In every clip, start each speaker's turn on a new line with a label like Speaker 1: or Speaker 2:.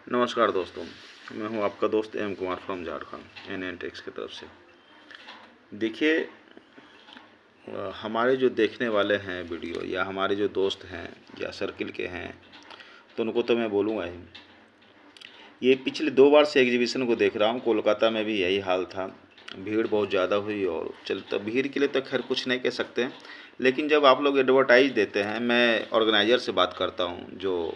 Speaker 1: नमस्कार दोस्तों, मैं हूं आपका दोस्त M Kumar from Jharkhand N techs की तरफ से। देखिए, हमारे जो देखने वाले हैं वीडियो या हमारे जो दोस्त हैं या सर्किल के हैं, तो उनको तो मैं बोलूँगा ही। ये पिछले 2 बार से एग्जीबिशन को देख रहा हूँ। कोलकाता में भी यही हाल था, भीड़ बहुत ज़्यादा हुई और चलता भीड़ के लिए तो खैर कुछ नहीं कह सकते, लेकिन जब आप लोग एडवर्टाइज देते हैं, मैं ऑर्गेनाइज़र से बात करता हूँ जो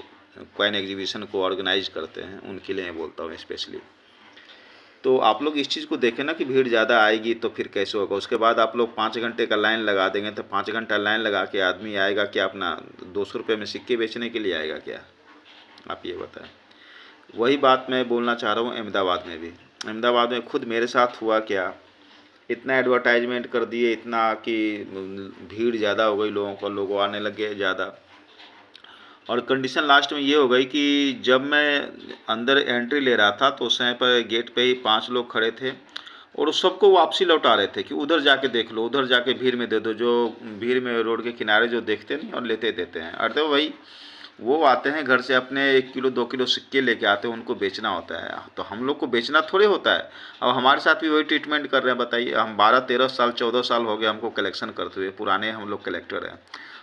Speaker 1: कॉइन एग्जीबिशन को ऑर्गेनाइज करते हैं, उनके लिए मैं बोलता हूँ स्पेशली। तो आप लोग इस चीज़ को देखें ना कि भीड़ ज़्यादा आएगी तो फिर कैसे होगा। उसके बाद आप लोग 5 घंटे का लाइन लगा देंगे तो 5 घंटा लाइन लगा के आदमी आएगा क्या अपना 200 रुपये में सिक्के बेचने के लिए आएगा क्या? आप ये बताएं। वही बात मैं बोलना चाह रहा हूँ अहमदाबाद में भी। अहमदाबाद में खुद मेरे साथ हुआ क्या, इतना एडवर्टाइजमेंट कर दिए, इतना कि भीड़ ज़्यादा हो गई, लोगों को लोग आने लगे ज़्यादा। और कंडीशन लास्ट में ये हो गई कि जब मैं अंदर एंट्री ले रहा था तो उस समय पर गेट पे ही 5 लोग खड़े थे और सबको वापसी लौटा रहे थे कि उधर जाके देख लो, उधर जाके भीड़ में दे दो। जो भीड़ में रोड के किनारे जो देखते नहीं और लेते देते हैं, अरे तो भाई वो आते हैं घर से अपने 1 किलो 2 किलो सिक्के लेके आते हैं, उनको बेचना होता है। तो हम लोग को बेचना थोड़े होता है। अब हमारे साथ भी वही ट्रीटमेंट कर रहे हैं। बताइए, हम 12-13 साल 14 साल हो गए हमको कलेक्शन करते हुए, पुराने हम लोग कलेक्टर हैं।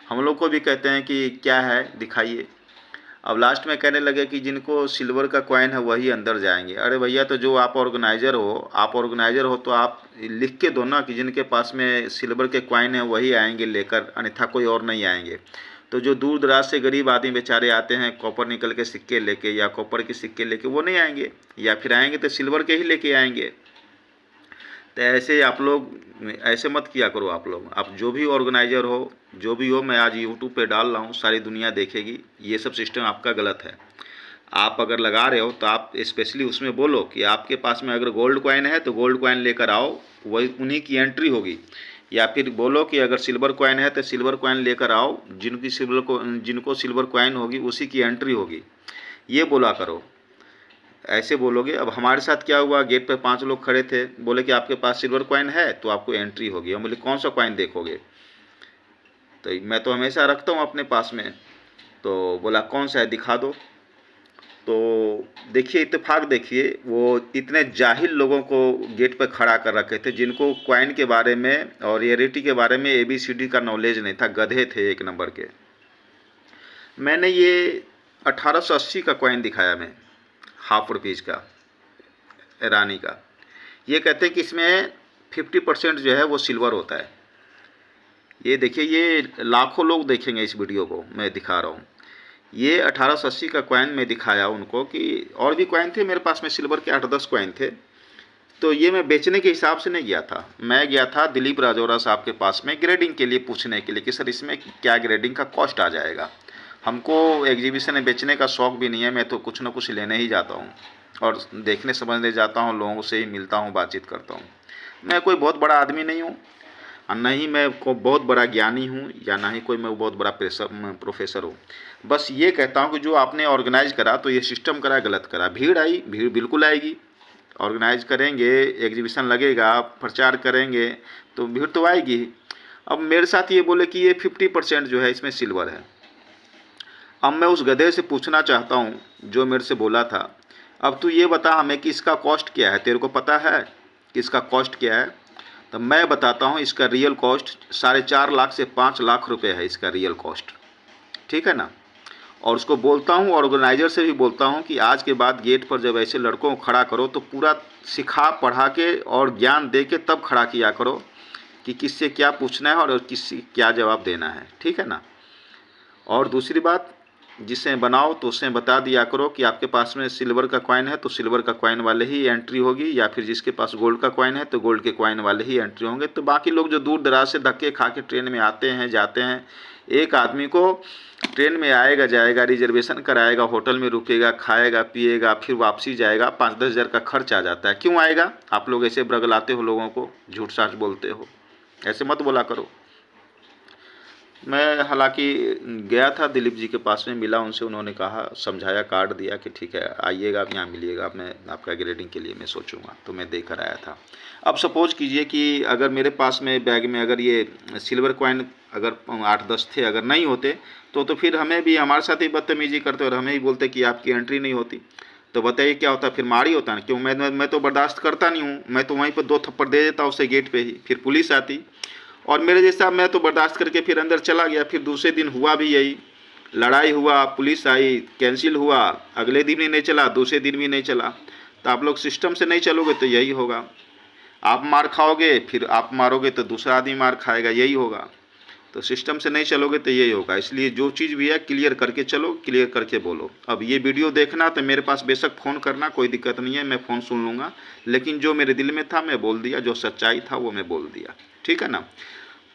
Speaker 1: हम लोग को भी कहते हैं कि क्या है दिखाइए। अब लास्ट में कहने लगे कि जिनको सिल्वर का कॉइन है वही अंदर जाएंगे। अरे भैया, तो जो आप ऑर्गेनाइज़र हो, तो आप लिख के दो ना कि जिनके पास में सिल्वर के कॉइन है वही आएंगे लेकर, अन्यथा कोई और नहीं आएंगे। तो जो दूर दराज से गरीब आदमी बेचारे आते हैं कॉपर निकल के सिक्के लेके या कॉपर के सिक्के लेके, वो नहीं आएंगे, या फिर आएंगे तो सिल्वर के ही लेके आएंगे। तो ऐसे आप लोग ऐसे मत किया करो। आप जो भी ऑर्गेनाइज़र हो, जो भी हो, मैं आज यूट्यूब पे डाल रहा हूँ, सारी दुनिया देखेगी। ये सब सिस्टम आपका गलत है। आप अगर लगा रहे हो तो आप स्पेशली उसमें बोलो कि आपके पास में अगर गोल्ड कॉइन है तो गोल्ड कॉइन लेकर आओ, वही उन्हीं की एंट्री होगी। या फिर बोलो कि अगर सिल्वर कॉइन है तो सिल्वर कॉइन लेकर आओ, जिनको सिल्वर कॉइन होगी उसी की एंट्री होगी। ये बोला करो, ऐसे बोलोगे। अब हमारे साथ क्या हुआ, गेट पे 5 लोग खड़े थे, बोले कि आपके पास सिल्वर कॉइन है तो आपको एंट्री होगी। हम बोले कौन सा कॉइन देखोगे, तो मैं तो हमेशा रखता हूँ अपने पास में। तो बोला कौन सा है दिखा दो। तो देखिए इत्तेफाक, देखिए वो इतने जाहिल लोगों को गेट पर खड़ा कर रखे थे जिनको कॉइन के बारे में और रियलिटी के बारे में ABCD का नॉलेज नहीं था, गधे थे 1 नंबर के। मैंने ये 1880 का कॉइन दिखाया, मैं हाफ रुपीज़ का, रानी का। ये कहते हैं कि इसमें 50% जो है वो सिल्वर होता है। ये देखिए, ये लाखों लोग देखेंगे इस वीडियो को, मैं दिखा रहा हूँ। ये 1880 का कॉइन मैं दिखाया उनको कि और भी कॉइन थे मेरे पास में, सिल्वर के 8-10 कॉइन थे। तो ये मैं बेचने के हिसाब से नहीं गया था, मैं गया था दिलीप राजौरा साहब के पास में ग्रेडिंग के लिए पूछने के लिए कि सर इसमें क्या ग्रेडिंग का कॉस्ट आ जाएगा। हमको एग्जीबिशन में बेचने का शौक़ भी नहीं है, मैं तो कुछ ना कुछ लेने ही जाता हूँ और देखने समझने जाता हूँ, लोगों से ही मिलता हूँ, बातचीत करता हूँ। मैं कोई बहुत बड़ा आदमी नहीं हूँ, और न ही मैं को बहुत बड़ा ज्ञानी हूँ, या ना ही कोई मैं बहुत बड़ा प्रोफेसर हूँ। बस ये कहता हूँ कि जो आपने ऑर्गेनाइज करा तो ये सिस्टम करा गलत करा। भीड़ आई, भीड़ बिल्कुल आएगी। ऑर्गेनाइज करेंगे, एग्जीबिशन लगेगा, प्रचार करेंगे तो भीड़ तो आएगी। अब मेरे साथ ये बोले कि ये 50% जो है इसमें सिल्वर है। अब मैं उस गधे से पूछना चाहता हूँ जो मेरे से बोला था, अब तू ये बता हमें कि इसका कॉस्ट क्या है, तेरे को पता है कि इसका कॉस्ट क्या है? तो मैं बताता हूँ, इसका रियल कॉस्ट 4.5 लाख से 5 लाख रुपए है इसका रियल कॉस्ट, ठीक है ना। और उसको बोलता हूँ, ऑर्गेनाइज़र से भी बोलता हूँ कि आज के बाद गेट पर जब ऐसे लड़कों को खड़ा करो तो पूरा सिखा पढ़ा के और ज्ञान दे के तब खड़ा किया करो कि किससे क्या पूछना है और किससे क्या जवाब देना है, ठीक है ना। और दूसरी बात, जिसे बनाओ तो उससे बता दिया करो कि आपके पास में सिल्वर का कॉइन है तो सिल्वर का कॉइन वाले ही एंट्री होगी, या फिर जिसके पास गोल्ड का कॉइन है तो गोल्ड के कॉइन वाले ही एंट्री होंगे। तो बाकी लोग जो दूर दराज से धक्के खा के ट्रेन में आते हैं जाते हैं, एक आदमी को ट्रेन में आएगा जाएगा, रिजर्वेशन कराएगा, होटल में रुकेगा, खाएगा पिएगा, फिर वापसी जाएगा, 5-10 हज़ार का खर्च आ जाता है। क्यों आएगा? आप लोग ऐसे ब्रगलाते हो, लोगों को झूठ साच बोलते हो, ऐसे मत बोला करो। मैं हालांकि गया था दिलीप जी के पास में, मिला उनसे, उन्होंने कहा, समझाया, कार्ड दिया कि ठीक है आइएगा, आप यहाँ मिलिएगा, मैं आपका ग्रेडिंग के लिए मैं सोचूंगा। तो मैं देकर आया था। अब सपोज कीजिए कि अगर मेरे पास में बैग में अगर ये सिल्वर कॉइन अगर 8-10 थे, अगर नहीं होते तो फिर हमें भी, हमारे साथ ही बदतमीजी करते और हमें ही बोलते कि आपकी एंट्री नहीं होती। तो बताइए क्या होता, फिर मार ही होता ना। क्यों, मैं तो बर्दाश्त करता नहीं हूँ, मैं तो वहीं पर 2 थप्पड़ दे देता उसे गेट पे ही, फिर पुलिस आती और मेरे जैसा मैं तो बर्दाश्त करके फिर अंदर चला गया। फिर दूसरे दिन हुआ भी यही, लड़ाई हुआ, पुलिस आई, कैंसिल हुआ, अगले दिन भी नहीं चला, दूसरे दिन भी नहीं चला। तो आप लोग सिस्टम से नहीं चलोगे तो यही होगा, आप मार खाओगे, फिर आप मारोगे तो दूसरा आदमी मार खाएगा, यही होगा। तो सिस्टम से नहीं चलोगे तो यही होगा। इसलिए जो चीज़ भी है क्लियर करके चलो, क्लियर करके बोलो। अब ये वीडियो देखना तो मेरे पास बेशक फ़ोन करना, कोई दिक्कत नहीं है, मैं फ़ोन सुन लूँगा, लेकिन जो मेरे दिल में था मैं बोल दिया, जो सच्चाई था वो मैं बोल दिया, ठीक है ना।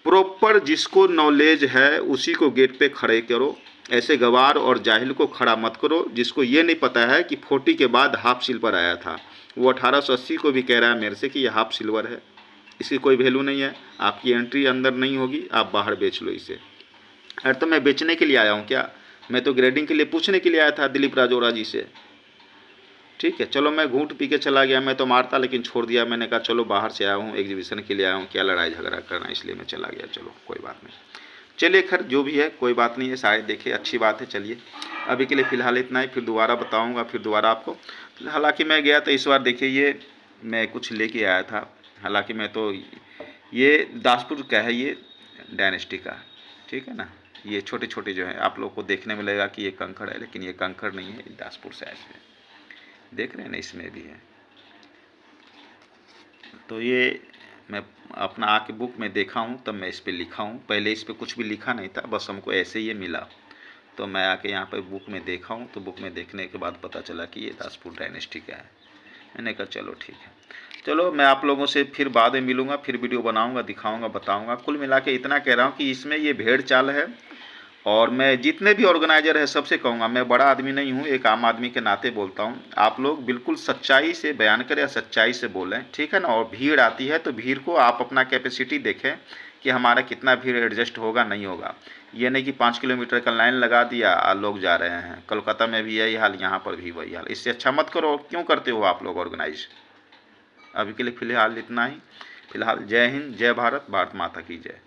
Speaker 1: प्रॉपर जिसको नॉलेज है उसी को गेट पे खड़े करो, ऐसे गवार और जाहिल को खड़ा मत करो। जिसको ये नहीं पता है कि 40 के बाद हाफ सिल्वर आया था, वो 1880 को भी कह रहा है मेरे से कि ये हाफ सिल्वर है, इसकी कोई वैल्यू नहीं है, आपकी एंट्री अंदर नहीं होगी, आप बाहर बेच लो इसे। अरे तो मैं बेचने के लिए आया हूँ क्या, मैं तो ग्रेडिंग के लिए पूछने के लिए आया था दिलीप राजौरा जी से, ठीक है। चलो मैं घूंट पी के चला गया, मैं तो मारता लेकिन छोड़ दिया, मैंने कहा चलो बाहर से आया हूँ, एग्जीबिशन के लिए आया हूँ, क्या लड़ाई झगड़ा करना, इसलिए मैं चला गया, चलो कोई बात नहीं। चलिए खैर जो भी है कोई बात नहीं है, शायद देखे अच्छी बात है। चलिए अभी के लिए फ़िलहाल इतना ही, फिर दोबारा बताऊँगा, फिर दोबारा आपको। हालांकि मैं गया तो इस बार देखिए ये मैं कुछ लेके आया था, हालांकि मैं तो ये दासपुर का है, ये डायनेस्टी का, ठीक है ना। ये छोटे छोटे जो है आप लोग को देखने में लगेगा कि ये कंकड़ है, लेकिन ये कंकड़ नहीं है, दासपुर से आए थे, देख रहे हैं ना, इसमें भी है। तो ये मैं अपना आके बुक में देखा हूँ, तब मैं इस पर लिखा हूँ, पहले इस पर कुछ भी लिखा नहीं था, बस हमको ऐसे ही ये मिला, तो मैं आके यहाँ पर बुक में देखा हूँ, तो बुक में देखने के बाद पता चला कि ये दासपुर डायनेस्टी का है। मैंने कहा चलो ठीक है, चलो मैं आप लोगों से फिर बाद में मिलूँगा, फिर वीडियो बनाऊँगा, दिखाऊँगा, बताऊँगा। कुल मिला के इतना कह रहा हूँ कि इसमें ये भेड़ चाल है, और मैं जितने भी ऑर्गेनाइजर है सबसे कहूँगा, मैं बड़ा आदमी नहीं हूँ, एक आम आदमी के नाते बोलता हूँ, आप लोग बिल्कुल सच्चाई से बयान करें या सच्चाई से बोलें, ठीक है ना। और भीड़ आती है तो भीड़ को आप अपना कैपेसिटी देखें कि हमारा कितना भीड़ एडजस्ट होगा, नहीं होगा। ये नहीं कि 5 किलोमीटर का लाइन लगा दिया और लोग जा रहे हैं, कोलकाता में भी यही हाल, यहाँ पर भी वही हाल। इससे अच्छा मत करो, क्यों करते हो आप लोग ऑर्गेनाइज। अभी के लिए फ़िलहाल इतना ही, फ़िलहाल जय हिंद, जय भारत, भारत माता की जय।